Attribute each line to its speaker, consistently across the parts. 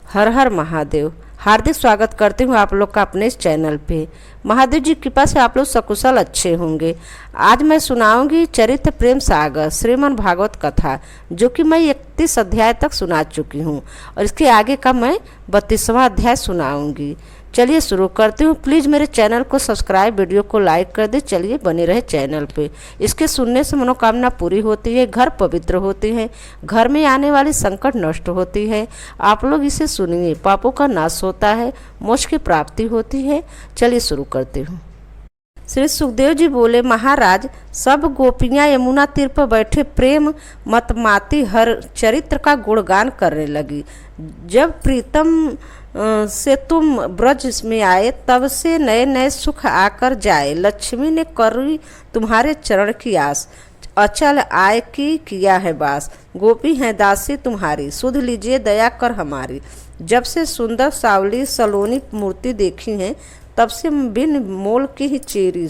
Speaker 1: हर हर महादेव। हार्दिक स्वागत करती हूँ आप लोग का अपने इस चैनल पे। महादेव जी कृपा से आप लोग सकुशल अच्छे होंगे। आज मैं सुनाऊंगी चरित्र प्रेम सागर श्रीमद् भागवत कथा, जो कि मैं 31 अध्याय तक सुना चुकी हूँ और इसके आगे का मैं 32वां अध्याय सुनाऊंगी। चलिए शुरू करती हूँ। प्लीज़ मेरे चैनल को सब्सक्राइब, वीडियो को लाइक कर दे। चलिए बने रहे चैनल पे। इसके सुनने से मनोकामना पूरी होती है, घर पवित्र होते हैं, घर में आने वाली संकट नष्ट होती है। आप लोग इसे सुनिए, पापों का नाश होता है, मोक्ष की प्राप्ति होती है। चलिए शुरू करती हूँ। श्री सुखदेव जी बोले, महाराज सब गोपियाँ यमुना तीर पर बैठे प्रेम मतमाती हर चरित्र का गुणगान करने लगी। जब प्रीतम से तुम ब्रज में आए तब से नए नए सुख आकर जाए। लक्ष्मी ने करी तुम्हारे चरण की आस, अचल आय की किया है बास। गोपी हैं दासी तुम्हारी, सुध लीजिए दया कर हमारी। जब से सुंदर सावली सलोनी मूर्ति देखी है तब से बिन मोल की ही चेरी।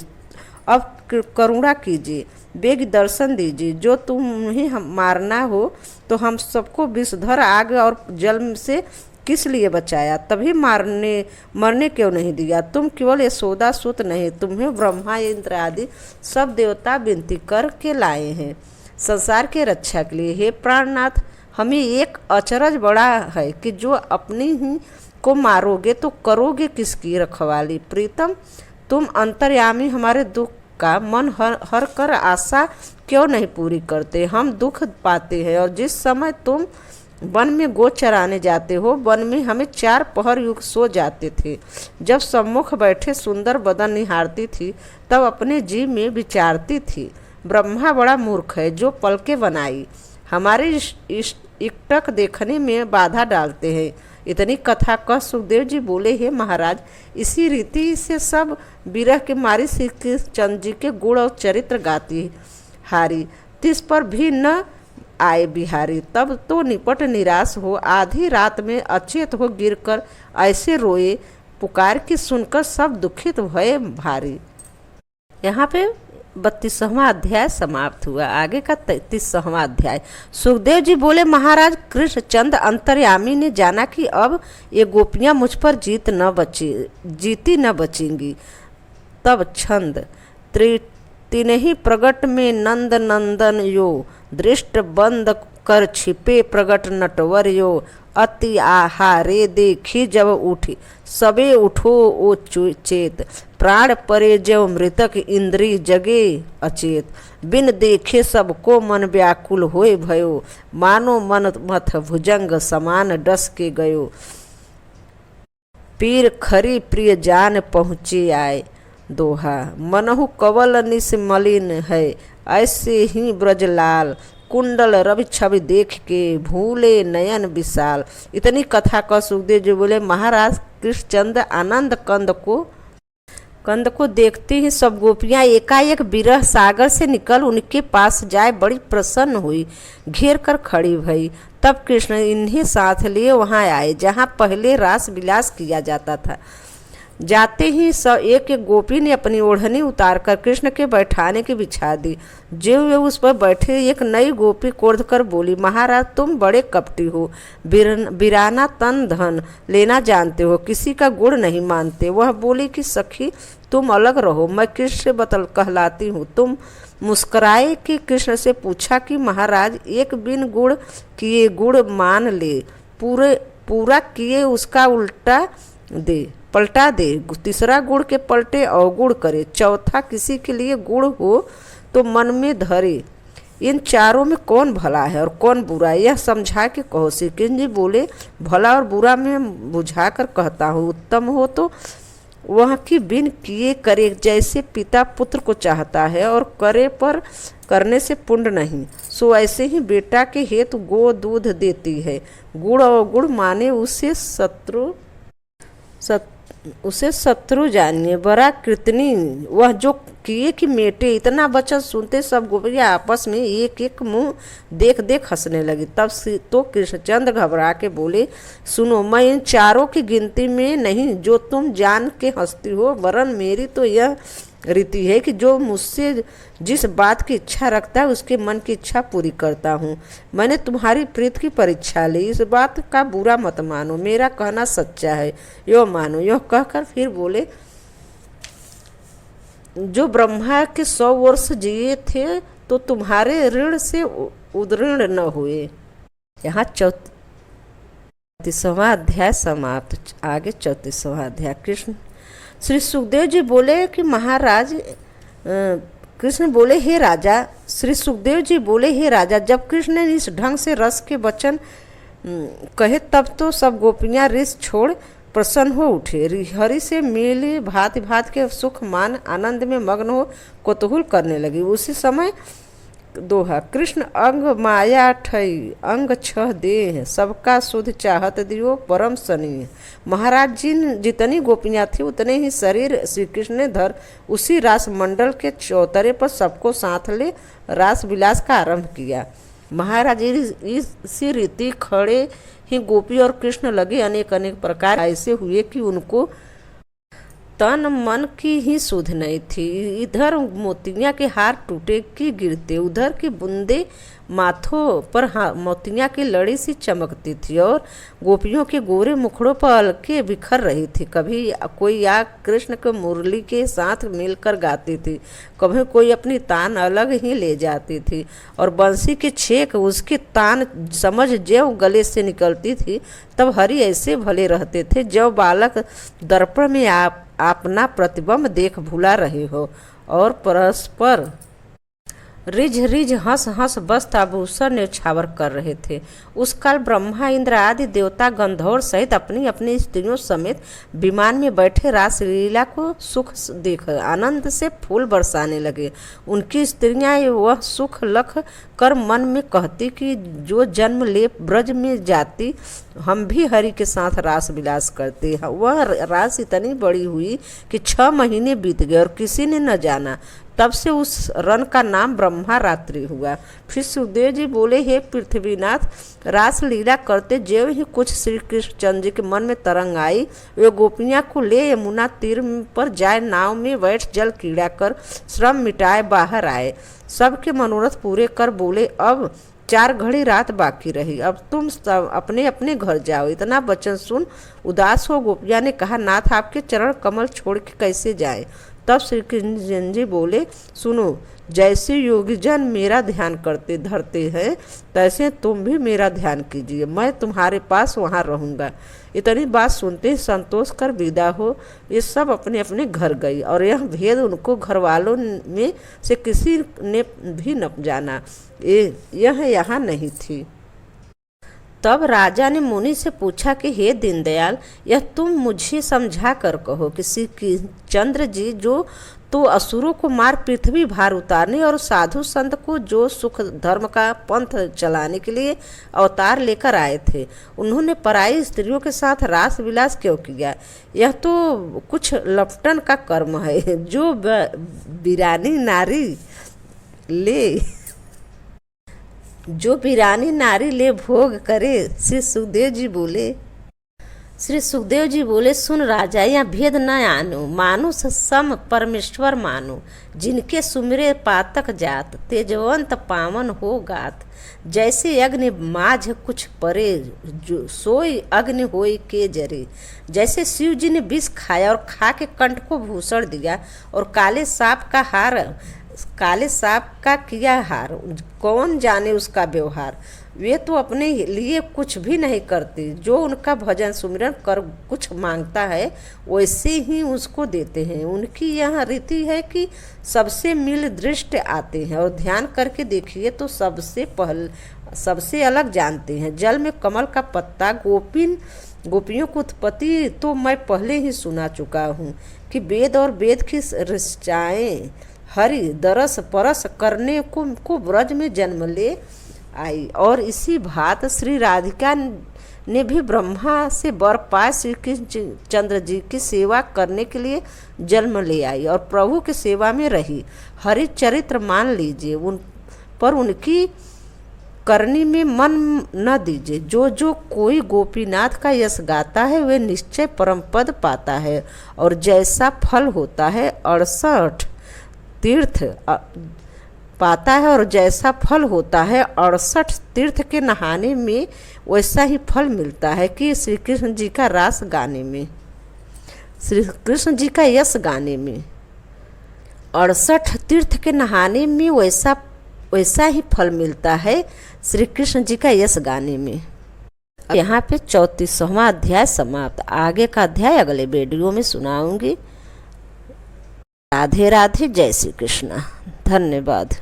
Speaker 1: अब करुणा कीजिए, बेग दर्शन दीजिए। जो तुम्हें मारना हो तो हम सबको विषधर आग और जल से किस लिए बचाया, तभी मरने क्यों नहीं दिया। तुम केवल यशोदा सुत नहीं, तुम्हें ब्रह्मा इंद्र आदि सब देवता विनती करके लाए हैं संसार के रक्षा के लिए। हे प्राणनाथ, हमें एक अचरज बड़ा है कि जो अपनी ही को मारोगे तो करोगे किसकी रखवाली। प्रीतम, तुम अंतर्यामी हमारे दुख का मन हर कर आशा क्यों नहीं पूरी करते। हम दुख पाते हैं और जिस समय तुम वन में गो चराने जाते हो, वन में हमें 4 पहर युग सो जाते थे। जब सम्मुख बैठे सुंदर बदन निहारती थी तब अपने जी में विचारती थी, ब्रह्मा बड़ा मूर्ख है जो पलके बनाई हमारे इकटक देखने में बाधा डालते हैं। इतनी कथा कह सुखदेव जी बोले, हे महाराज, इसी रीति से सब विरह के मारी श्री कृष्ण जी के गुण और चरित्र गाती हारी। तिस पर भी न आए बिहारी। तब तो निपट निराश हो आधी रात में अचेत हो गिरकर ऐसे रोए, पुकार की सुनकर सब दुखित भये भारी। यहाँ पे 32वां अध्याय समाप्त हुआ। आगे का 33वां अध्याय। सुखदेव जी बोले, महाराज कृष्णचंद अंतर्यामी ने जाना कि अब ये गोपियाँ मुझ पर जीती न बचेंगी। तब छंद तिनहि प्रगट में नंद नंदन यो, दृष्ट बंद कर छिपे प्रगट नटवर यो। अति आहारे देखी जब उठी, सबे उठो ओ चेत। प्राण परे जब मृतक इंद्री जगे अचेत। बिन देखे सबको मन व्याकुल होए भयो, मानो मन मथ भुजंग समान डस के गयो। पीर खरी प्रिय जान पहुँचे आए, दोहा मनहु कवल निस मलिन है। ऐसे ही ब्रजलाल कुंडल रवि छवि देख के भूले नयन विशाल। इतनी कथा का सुखदेव जी बोले, महाराज कृष्णचंद आनंद कंद को देखते ही सब गोपियाँ एकाएक विरह सागर से निकल उनके पास जाए बड़ी प्रसन्न हुई, घेर कर खड़ी भई। तब कृष्ण इन्हें साथ लिए वहाँ आए जहाँ पहले रास विलास किया जाता था। जाते ही सब एक एक गोपी ने अपनी ओढ़नी उतारकर कृष्ण के बैठाने की बिछा दी। जो वे उस पर बैठे एक नई गोपी क्रोध कर बोली, महाराज तुम बड़े कपटी हो, बिराना तन धन लेना जानते हो, किसी का गुण नहीं मानते। वह बोली कि सखी तुम अलग रहो, मैं कृष्ण से बतल कहलाती हूँ। तुम मुस्कुराए कि कृष्ण से पूछा कि महाराज एक बिन गुण किए गुण मान ले, पूरा किए उसका पलटा दे। तीसरा गुण के पलटे अवगुण करे, चौथा किसी के लिए गुण हो तो मन में धरे। इन चारों में कौन भला है और कौन बुरा, यह समझा के कहो। श्री कृष्ण जी बोले, भला और बुरा मैं बुझा कर कहता हूँ। उत्तम हो तो वह की बिन किए करे, जैसे पिता पुत्र को चाहता है और करे पर करने से पुण्य नहीं, सो ऐसे ही बेटा के हेतु गो दूध देती है। गुण अवगुण माने उसे शत्रु जानिए, बड़ा कृतनी वह जो किए कि मेटे। इतना वचन सुनते सब गोपियाँ आपस में एक एक मुंह देख देख हंसने लगी। तब तो कृष्णचंद्र घबरा के बोले, सुनो, मैं इन चारों की गिनती में नहीं जो तुम जान के हंसती हो, वरन मेरी तो यह रीति है कि जो मुझसे जिस बात की इच्छा रखता है उसके मन की इच्छा पूरी करता हूँ। मैंने तुम्हारी प्रीत की परीक्षा ली, इस बात का बुरा मत मानो, मेरा कहना सच्चा है, यो मानो। यह कहकर फिर बोले, जो ब्रह्मा के 100 वर्ष जिए थे तो तुम्हारे ऋण से उदृण न हुए। यहाँ 34वां अध्याय समाप्त। आगे 34वां अध्याय। कृष्ण श्री सुखदेव जी बोले कि महाराज, कृष्ण बोले, हे राजा, श्री सुखदेव जी बोले, हे राजा, जब कृष्ण ने इस ढंग से रस के वचन कहे तब तो सब गोपियां रिस छोड़ प्रसन्न हो उठे, हरि से मिले भांति भांति के सुख मान आनंद में मग्न हो कौतूहल करने लगी। उसी समय दोहा, कृष्ण अंग माया ठई अंग छह देह, सबका सुध चाहत दियो परम सनीय। महाराज जितनी गोपियां थी उतने ही शरीर श्री कृष्ण ने धर उसी रास मंडल के चौतरे पर सबको साथ ले रास विलास का आरंभ किया। महाराज इसी रीति खड़े ही गोपी और कृष्ण लगे अनेक अनेक प्रकार ऐसे हुए कि उनको तन मन की ही सुध नहीं थी। इधर मोतियां के हार टूटे की गिरते, उधर की बूंदे माथों पर मोतियां की लड़ी सी चमकती थी और गोपियों के गोरे मुखड़ों पर अलके बिखर रही थी। कभी कोई या कृष्ण के मुरली के साथ मिलकर गाती थी, कभी कोई अपनी तान अलग ही ले जाती थी और बंसी की छेक उसकी तान समझ जब गले से निकलती थी तब हरि ऐसे भले रहते थे जब बालक दर्पण में अपना प्रतिबिंब देख भुला रहे हो और परस्पर रिझ रिझ हंस हंस वस्त्र आभूषण न्यौछावर कर रहे थे। उस काल ब्रह्मा इंद्र आदि देवता गंधर्व सहित अपनी अपनी स्त्रियों समेत विमान में बैठे रासलीला को सुख देख आनंद से फूल बरसाने लगे। उनकी स्त्रियां वह सुख लख कर मन में कहती कि जो जन्म ले ब्रज में जाती हम भी हरि के साथ रास विलास करते। वह रास इतनी बड़ी हुई कि 6 महीने बीत गए और किसी ने न जाना। तब से उस रन का नाम ब्रह्मा रात्रि हुआ। फिर सुखदेव जी बोले, हे पृथ्वीनाथ, रास लीला करते ज्यों ही कुछ श्री कृष्णचंद्र जी के मन में तरंग आई, वे गोपियां को ले यमुना तीर पर जाए नाव में बैठ जल कीड़ा कर श्रम मिटाए बाहर आए। सबके मनोरथ पूरे कर बोले, अब 4 घड़ी रात बाकी रही, अब तुम सब अपने अपने घर जाओ। इतना वचन सुन उदास हो गोपिया ने कहा, नाथ आपके चरण कमल छोड़ के कैसे जाए। तब श्री कृष्ण जी बोले, सुनो, जैसे योगी जन मेरा ध्यान करते धरते हैं तैसे तुम भी मेरा ध्यान कीजिए, मैं तुम्हारे पास वहाँ रहूँगा। इतनी बात सुनते ही संतोष कर विदा हो ये सब अपने अपने घर गई और यह भेद उनको घर वालों में से किसी ने भी न जाना, यह यहाँ नहीं थी। तब राजा ने मुनि से पूछा कि हे दीनदयाल, यह तुम मुझे समझा कर कहो कि श्री चंद्र जी जो तो असुरों को मार पृथ्वी भार उतारने और साधु संत को जो सुख धर्म का पंथ चलाने के लिए अवतार लेकर आए थे, उन्होंने पराई स्त्रियों के साथ रास विलास क्यों किया? यह तो कुछ लपटन का कर्म है। जो वीरानी नारी ले भोग करे। श्री सुखदेव जी बोले, सुन राजा, यह भेद न आनो, मानुष सम परमेश्वर मानो, जिनके सुमिरे पातक जात, तेजवंत पावन हो गात। जैसे अग्नि माझ कुछ परे, जो सोई अग्नि होई के जरे। जैसे शिव जी ने विष खाया और खा के कंठ को भूषण दिया और काले सांप का किया हार, कौन जाने उसका व्यवहार। वे तो अपने लिए कुछ भी नहीं करते, जो उनका भजन सुमिरन कर कुछ मांगता है वैसे ही उसको देते हैं। उनकी यह रीति है कि सबसे मिल दृष्ट आते हैं और ध्यान करके देखिए तो सबसे अलग जानते हैं। जल में कमल का पत्ता, गोपियों की उत्पत्ति तो मैं पहले ही सुना चुका हूँ कि वेद और वेद की ऋचाएँ हरि दरस परस करने को ब्रज में जन्म ले आई और इसी भात श्री राधिका ने भी ब्रह्मा से वर पाए श्री कृष्ण चंद्र जी की सेवा करने के लिए जन्म ले आई और प्रभु की सेवा में रही। हरि चरित्र मान लीजिए, उन पर उनकी करनी में मन न दीजिए। जो जो कोई गोपीनाथ का यश गाता है वे निश्चय परम पद पाता है। और जैसा फल होता है 68 तीर्थ पाता है, और जैसा फल होता है 68 तीर्थ के नहाने में, वैसा ही फल मिलता है कि श्री कृष्ण जी का रास गाने में, श्री कृष्ण जी का यश गाने में। 68 तीर्थ के नहाने में वैसा ही फल मिलता है श्री कृष्ण जी का यश गाने में। यहाँ पे 34वां अध्याय समाप्त। आगे का अध्याय अगले वीडियो में सुनाऊंगी। राधे राधे, जय श्री कृष्ण। धन्यवाद।